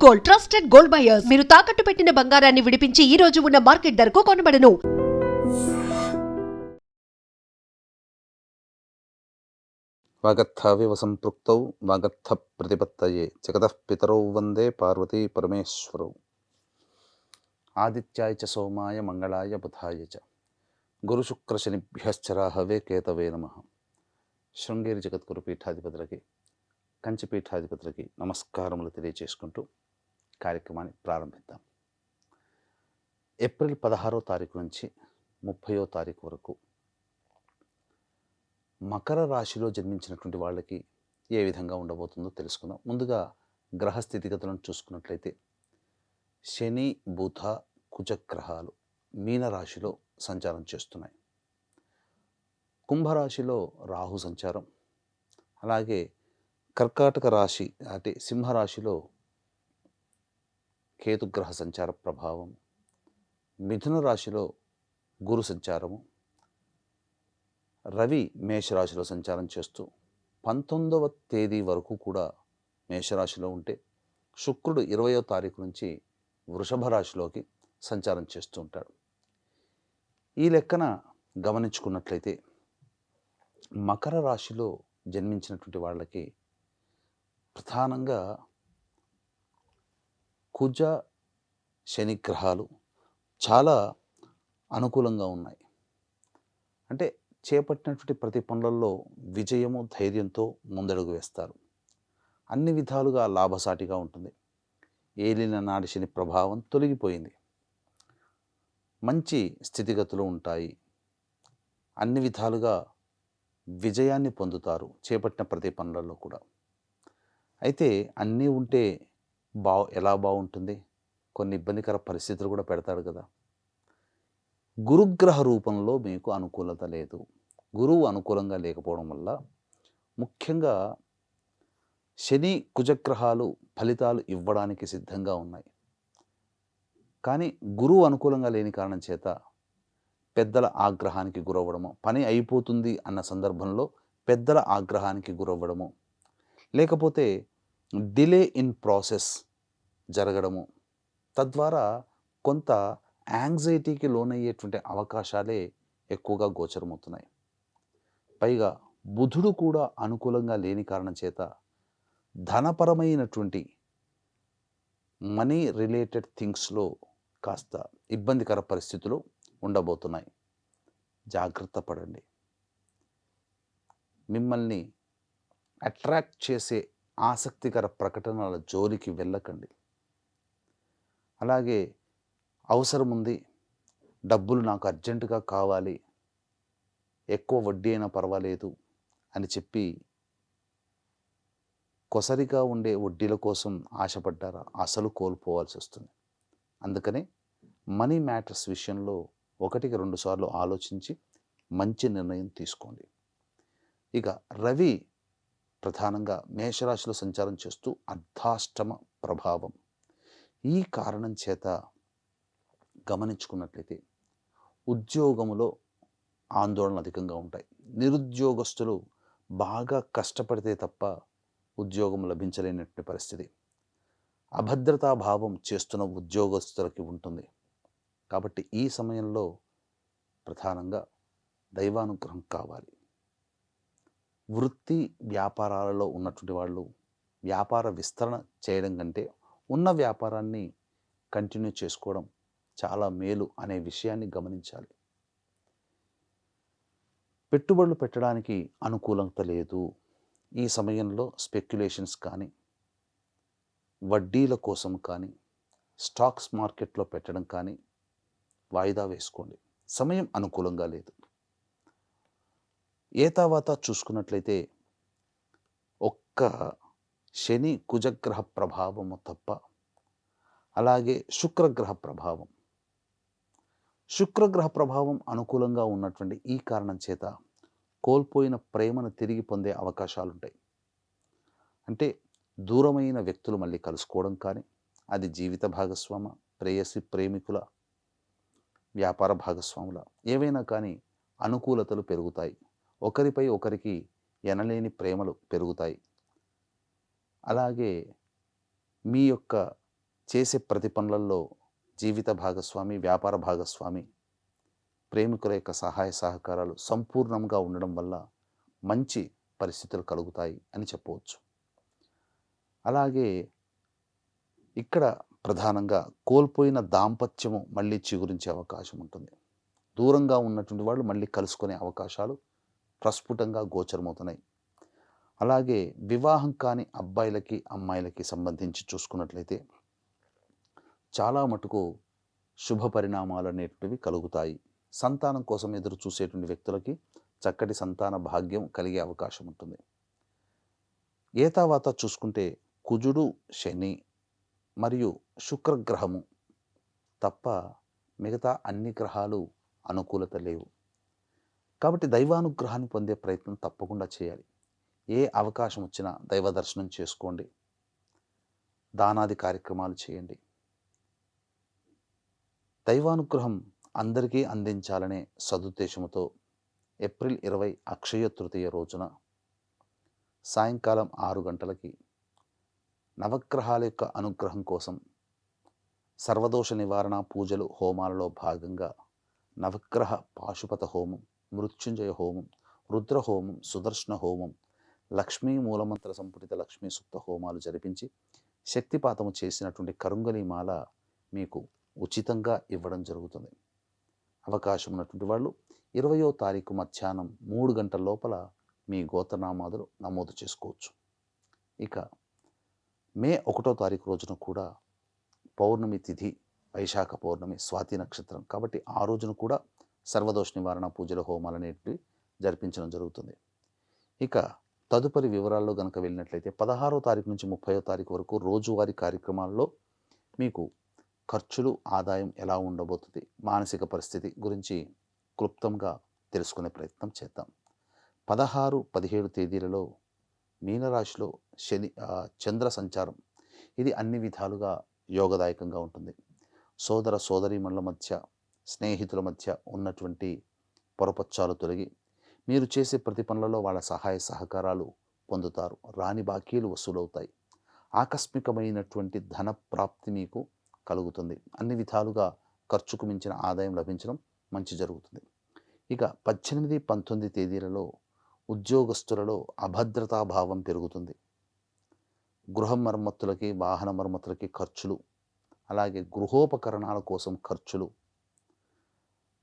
Gold, trusted gold buyers. మీరు తాకట్టు పెట్టిన బంగారాన్ని విడిపించి ఈ రోజు ఉన్న మార్కెట్ ధరకు కొనబడను. వాగర్థావివ సంపృక్తౌ వాగర్థ ప్రతిపత్తయే జగతః పితరౌ వందే పార్వతీ పరమేశ్వరౌ. ఆదిత్యాయ చ సోమాయ మంగళాయ బుధాయ చ గురుశుక్రశనిభ్యశ్చ రాహవే కేతవే నమః. శృంగేరి జగద్గురు పీఠాధిపతులకి, కంచి పీఠాధిపతులకి నమస్కారములు తెలియజేసుకుంటూ కార్యక్రమాన్ని ప్రారంభిద్దాం. ఏప్రిల్ 16వ తారీఖు నుంచి 30వ తారీఖు వరకు మకర రాశిలో జన్మించినటువంటి వాళ్ళకి ఏ విధంగా ఉండబోతుందో తెలుసుకుందాం. ముందుగా గ్రహ స్థితిగతులను చూసుకున్నట్లయితే శని, బుధ, కుజ గ్రహాలు మీనరాశిలో సంచారం చేస్తున్నాయి. కుంభరాశిలో రాహు సంచారం, అలాగే కర్కాటక రాశి అంటే సింహరాశిలో కేతుగ్రహ సంచార ప్రభావం, మిథున రాశిలో గురు సంచారము, రవి మేషరాశిలో సంచారం చేస్తూ 19వ తేదీ వరకు కూడా మేషరాశిలో ఉంటే, శుక్రుడు 20వ తారీఖు నుంచి వృషభ రాశిలోకి సంచారం చేస్తూ ఉంటాడు. ఈ లెక్కన గమనించుకున్నట్లయితే మకర రాశిలో జన్మించినటువంటి వాళ్ళకి ప్రధానంగా కుజ శని గ్రహాలు చాలా అనుకూలంగా ఉన్నాయి. అంటే చేపట్టినటువంటి ప్రతి పనులలో విజయము, ధైర్యంతో ముందడుగు వేస్తారు. అన్ని విధాలుగా లాభసాటిగా ఉంటుంది. ఏలిన నాడి శని ప్రభావం తొలగిపోయింది. మంచి స్థితిగతులు ఉంటాయి. అన్ని విధాలుగా విజయాన్ని పొందుతారు చేపట్టిన ప్రతి పనులలో కూడా. అయితే అన్నీ ఉంటే ఎలా బాగుంటుంది? కొన్ని ఇబ్బందికర పరిస్థితులు కూడా పెడతాడు కదా. గురుగ్రహ రూపంలో మీకు అనుకూలత లేదు. గురువు అనుకూలంగా లేకపోవడం వల్ల ముఖ్యంగా శని, కుజగ్రహాలు ఫలితాలు ఇవ్వడానికి సిద్ధంగా ఉన్నాయి. కానీ గురువు అనుకూలంగా లేని కారణం చేత పెద్దల ఆగ్రహానికి గురవ్వడము, పని అయిపోతుంది అన్న సందర్భంలో పెద్దల ఆగ్రహానికి గురవ్వడము, లేకపోతే డిలే ఇన్ ప్రాసెస్ జరగడము, తద్వారా కొంత యాంగ్జైటీకి లోనయ్యేటువంటి అవకాశాలే ఎక్కువగా గోచరమవుతున్నాయి. పైగా బుధుడు కూడా అనుకూలంగా లేని కారణం చేత ధనపరమైనటువంటి మనీ రిలేటెడ్ థింగ్స్లో కాస్త ఇబ్బందికర పరిస్థితులు ఉండబోతున్నాయి. జాగ్రత్త పడండి. మిమ్మల్ని అట్రాక్ట్ చేసే ఆసక్తికర ప్రకటనల జోలికి వెళ్ళకండి. అలాగే అవసరం ఉంది, డబ్బులు నాకు అర్జెంటుగా కావాలి, ఎక్కువ వడ్డీ అయినా పర్వాలేదు అని చెప్పి కొసరిగా ఉండే వడ్డీల కోసం ఆశపడ్డారా? అసలు కోల్పోవాల్సి వస్తుంది. అందుకనే మనీ మ్యాటర్స్ విషయంలో 1-2 సార్లు ఆలోచించి మంచి నిర్ణయం తీసుకోండి. ఇక రవి ప్రధానంగా మేషరాశిలో సంచారం చేస్తూ అర్ధాష్టమ ప్రభావం. ఈ కారణం చేత గమనించుకున్నట్లయితే ఉద్యోగములో ఆందోళన అధికంగా ఉంటాయి. నిరుద్యోగస్తులు బాగా కష్టపడితే తప్ప ఉద్యోగం లభించలేనటువంటి పరిస్థితి. అభద్రతా భావం చేస్తున్న ఉద్యోగస్తులకి ఉంటుంది. కాబట్టి ఈ సమయంలో ప్రధానంగా దైవానుగ్రహం కావాలి. వృత్తి వ్యాపారాలలో ఉన్నటువంటి వాళ్ళు వ్యాపార విస్తరణ చేయడం కంటే ఉన్న వ్యాపారాన్ని కంటిన్యూ చేసుకోవడం చాలా మేలు అనే విషయాన్ని గమనించాలి. పెట్టుబడులు పెట్టడానికి అనుకూలత లేదు. ఈ సమయంలో స్పెక్యులేషన్స్ కానీ, వడ్డీల కోసం కానీ, స్టాక్స్ మార్కెట్లో పెట్టడం కానీ వాయిదా వేసుకోండి. సమయం అనుకూలంగా లేదు. ఏతావాత చూసుకున్నట్లయితే ఒక్క శని కుజగ్రహ ప్రభావము తప్ప, అలాగే శుక్రగ్రహ ప్రభావం. శుక్రగ్రహ ప్రభావం అనుకూలంగా ఉన్నటువంటి ఈ కారణం చేత కోల్పోయిన ప్రేమను తిరిగి పొందే అవకాశాలుంటాయి. అంటే దూరమైన వ్యక్తులు మళ్ళీ కలుసుకోవడం కానీ, అది జీవిత భాగస్వామ, ప్రేయసి, ప్రేమికుల, వ్యాపార భాగస్వాముల, ఏవైనా కానీ అనుకూలతలు పెరుగుతాయి. ఒకరిపై ఒకరికి ఎనలేని ప్రేమలు పెరుగుతాయి. అలాగే మీ యొక్క చేసే ప్రతి పనులలో జీవిత భాగస్వామి, వ్యాపార భాగస్వామి, ప్రేమికుల యొక్క సహాయ సహకారాలు సంపూర్ణంగా ఉండడం వల్ల మంచి పరిస్థితులు కలుగుతాయి అని చెప్పవచ్చు. అలాగే ఇక్కడ ప్రధానంగా కోల్పోయిన దాంపత్యము మళ్ళీ చిగురించే అవకాశం ఉంటుంది. దూరంగా ఉన్నటువంటి వాళ్ళు మళ్ళీ కలుసుకునే అవకాశాలు ప్రస్ఫుటంగా గోచరమవుతున్నాయి. అలాగే వివాహం కాని అబ్బాయిలకి, అమ్మాయిలకి సంబంధించి చూసుకున్నట్లయితే చాలా మటుకు శుభ పరిణామాలు అనేటివి కలుగుతాయి. సంతానం కోసం ఎదురు చూసేటువంటి వ్యక్తులకి చక్కటి సంతాన భాగ్యం కలిగే అవకాశం ఉంటుంది. ఏతావాత చూసుకుంటే కుజుడు, శని మరియు శుక్రగ్రహము తప్ప మిగతా అన్ని గ్రహాలు అనుకూలత లేవు. కాబట్టి దైవానుగ్రహాన్ని పొందే ప్రయత్నం తప్పకుండా చేయాలి. ఏ అవకాశం వచ్చినా దైవ దర్శనం చేసుకోండి, దానాది కార్యక్రమాలు చేయండి. దైవానుగ్రహం అందరికీ అందించాలనే సదుద్దేశంతో ఏప్రిల్ 20 అక్షయ తృతీయ రోజున సాయంకాలం 6 గంటలకి నవగ్రహాల యొక్క అనుగ్రహం కోసం సర్వదోష నివారణ పూజలు, హోమాలలో భాగంగా నవగ్రహ పాశుపత హోమం, మృత్యుంజయ హోమం, రుద్ర హోమం, సుదర్శన హోమం, లక్ష్మీ మూలమంత్ర సంపుటిత లక్ష్మీ సూక్త హోమాలు జరిపించి శక్తిపాతము చేసినటువంటి కరుంగలి మాల మీకు ఉచితంగా ఇవ్వడం జరుగుతుంది. అవకాశం ఉన్నటువంటి వాళ్ళు 20వ తారీఖు మధ్యాహ్నం 3 గంటల లోపల మీ గోత్రనామాదులు నమోదు చేసుకోవచ్చు. ఇక మే 1వ తారీఖు రోజున కూడా పౌర్ణమి తిథి, వైశాఖ పౌర్ణమి, స్వాతి నక్షత్రం కాబట్టి ఆ రోజున కూడా సర్వదోష నివారణ పూజల హోమాలు అనేటివి జరిపించడం జరుగుతుంది. ఇక తదుపరి వివరాల్లో కనుక వెళ్ళినట్లయితే 16వ తారీఖు నుంచి 30వ తారీఖు వరకు రోజువారీ కార్యక్రమాల్లో మీకు ఖర్చులు, ఆదాయం ఎలా ఉండబోతుంది, మానసిక పరిస్థితి గురించి క్లుప్తంగా తెలుసుకునే ప్రయత్నం చేద్దాం. 16, 17 తేదీలలో మీనరాశిలో చంద్ర సంచారం ఇది అన్ని విధాలుగా యోగదాయకంగా ఉంటుంది. సోదర సోదరీమణుల మధ్య, స్నేహితుల మధ్య ఉన్నటువంటి పొరపచ్చాలు తొలగి మీరు చేసే ప్రతి పనులలో వాళ్ళ సహాయ సహకారాలు పొందుతారు. రాని బాకీలు వసూలవుతాయి. ఆకస్మికమైనటువంటి ధన ప్రాప్తి మీకు కలుగుతుంది. అన్ని విధాలుగా ఖర్చుకు మించిన ఆదాయం లభించడం మంచి జరుగుతుంది. ఇక 18, 19 తేదీలలో ఉద్యోగస్తులలో అభద్రతాభావం పెరుగుతుంది. గృహ మరమ్మతులకి, వాహన మరమ్మతులకి ఖర్చులు, అలాగే గృహోపకరణాల కోసం ఖర్చులు,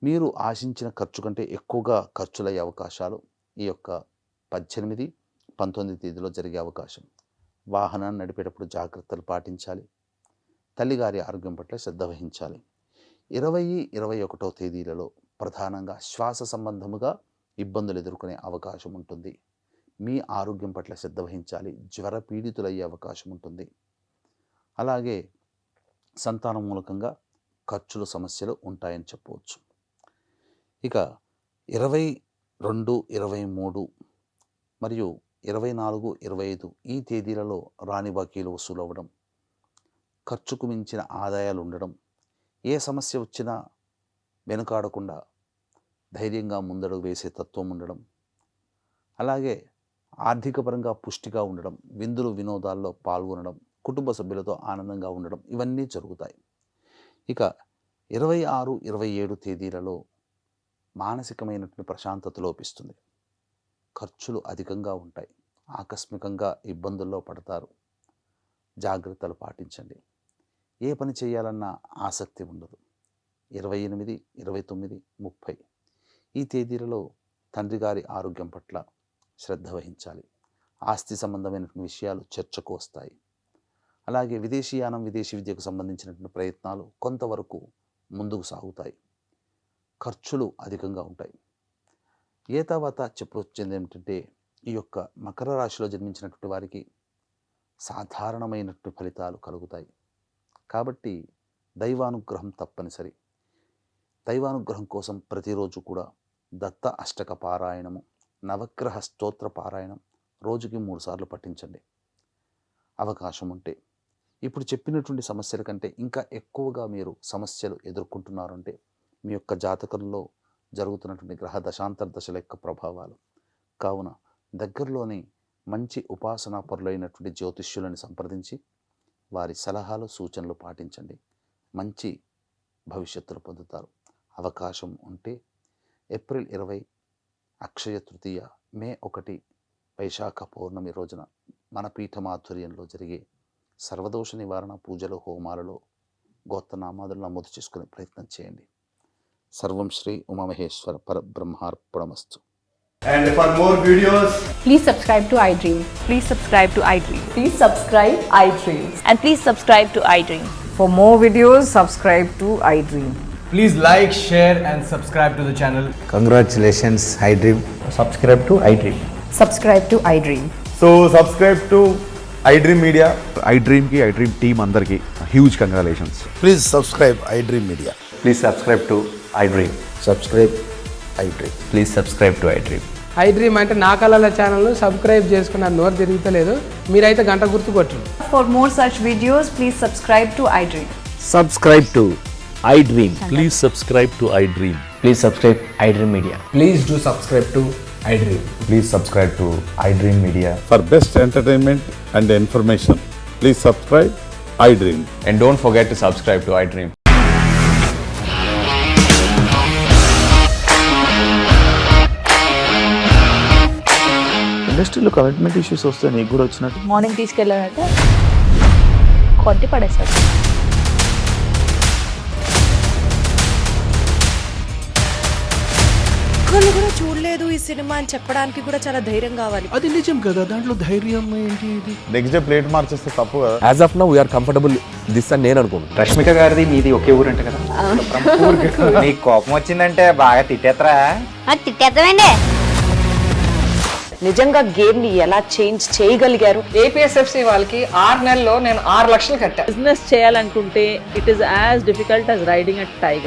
మీరు ఆశించిన ఖర్చు కంటే ఎక్కువగా ఖర్చులయ్యే అవకాశాలు ఈ యొక్క 18, 19 తేదీలో జరిగే అవకాశం. వాహనాన్ని నడిపేటప్పుడు జాగ్రత్తలు పాటించాలి. తల్లిగారి ఆరోగ్యం పట్ల శ్రద్ధ వహించాలి. 20, 21వ తేదీలలో ప్రధానంగా శ్వాస సంబంధముగా ఇబ్బందులు ఎదుర్కొనే అవకాశం ఉంటుంది. మీ ఆరోగ్యం పట్ల శ్రద్ధ వహించాలి. జ్వర పీడితులయ్యే అవకాశం ఉంటుంది. అలాగే సంతానం మూలకంగా ఖర్చుల సమస్యలు ఉంటాయని చెప్పవచ్చు. ఇక 22, 23 మరియు 24, 25 ఈ తేదీలలో రాని బాకీలు వసూలు అవ్వడం, ఖర్చుకు మించిన ఆదాయాలు ఉండడం, ఏ సమస్య వచ్చినా వెనుకాడకుండా ధైర్యంగా ముందడుగు వేసే తత్వం ఉండడం, అలాగే ఆర్థికపరంగా పుష్టిగా ఉండడం, విందులు వినోదాల్లో పాల్గొనడం, కుటుంబ సభ్యులతో ఆనందంగా ఉండడం ఇవన్నీ జరుగుతాయి. ఇక 26, 27 తేదీలలో మానసికమైనటువంటి ప్రశాంతత లోపిస్తుంది. ఖర్చులు అధికంగా ఉంటాయి. ఆకస్మికంగా ఇబ్బందుల్లో పడతారు. జాగ్రత్తలు పాటించండి. ఏ పని చేయాలన్నా ఆసక్తి ఉండదు. 28, 29, 30 ఈ తేదీలలో తండ్రి గారి ఆరోగ్యం పట్ల శ్రద్ధ వహించాలి. ఆస్తి సంబంధమైనటువంటి విషయాలు చర్చకు వస్తాయి. అలాగే విదేశీయానం, విదేశీ విద్యకు సంబంధించినటువంటి ప్రయత్నాలు కొంతవరకు ముందుకు సాగుతాయి. ఖర్చులు అధికంగా ఉంటాయి. ఏ తర్వాత చెప్పొచ్చింది ఏమిటంటే ఈ యొక్క మకర రాశిలో జన్మించినటువంటి వారికి సాధారణమైనటువంటి ఫలితాలు కలుగుతాయి. కాబట్టి దైవానుగ్రహం తప్పనిసరి. దైవానుగ్రహం కోసం ప్రతిరోజు కూడా దత్త అష్టక పారాయణము, నవగ్రహ స్తోత్ర పారాయణం రోజుకి 3 సార్లు పఠించండి అవకాశం ఉంటే. ఇప్పుడు చెప్పినటువంటి సమస్యల కంటే ఇంకా ఎక్కువగా మీరు సమస్యలు ఎదుర్కొంటున్నారంటే మీ యొక్క జాతకంలో జరుగుతున్నటువంటి గ్రహ దశాంతర దశల యొక్క ప్రభావాలు. కావున దగ్గరలోని మంచి ఉపాసనా పరులైనటువంటి జ్యోతిష్యులను సంప్రదించి వారి సలహాలు సూచనలు పాటించండి. మంచి భవిష్యత్తును పొందుతారు. అవకాశం ఉంటే ఏప్రిల్ 20 అక్షయ తృతీయ, మే 1 వైశాఖ పౌర్ణమి రోజున మన పీఠం ఆధ్వర్యంలో జరిగే సర్వదోష నివారణ పూజలు, హోమాలలో గోత్రనామాదులు నమోదు చేసుకునే ప్రయత్నం చేయండి. సర్వం Shri Umamaheshwara పరబ్రహ్మార్పణమస్తు. And for more videos, Please subscribe to iDream. Please subscribe to iDream. Please subscribe iDream. And please subscribe to iDream. For more videos, subscribe to iDream. please like, share and subscribe to the channel. Congratulations, iDream. Subscribe to iDream. Subscribe to iDream. So subscribe to iDream Media. iDream की iDream team अंदर की huge congratulations. Please subscribe iDream Media. Please subscribe to iDream. Subscribe iDream. Please subscribe to iDream. iDream అంటే నా కళల channel subscribe చేసుకున్న నోరు తిరుగుతలేదు, మీరైతే గంట గుర్తు కొట్టండి. For more such videos, please subscribe to iDream. Subscribe to iDream. Please subscribe to iDream. Please subscribe iDream Media. Please do subscribe to iDream. Please subscribe to iDream Media. For best entertainment and information, please subscribe iDream. And don't forget to subscribe to iDream. ఇండస్ట్రీలో commitment issues వస్తే నీకు కూడా వచ్చినట్టు morning తీసుకెళ్ళాడంటే కొట్టి పడేశాడు. ఒక్కళ్ళు కూడా చూడలేదు ఈ సినిమా అని చెప్పడానికి కూడా చాలా ధైర్యం కావాలి. అది నిజం కదా, దాంట్లో ధైర్యం ఏంటి? ఇది నెక్స్ట్ డే ప్లేట్ మార్చేస్తే తప్పు కదా. As of now, we are comfortable this అని నేను అనుకుంటున్నాను. రష్మిక గారిది మీది ఒకే ఊరు అంట కదా? నీకు కోపం వచ్చిందంటే బాగా తిట్టేత్తరా? తిట్టేద్దామండి. నిజంగా గేమ్ ని ఎలా చేంజ్ చేయగలిగారు? APSFC వాళ్ళకి 6 నెలల్లో నేను 6 లక్షలు కట్టా. బిజినెస్ చేయాలనుకుంటే it is as difficult as riding a tiger.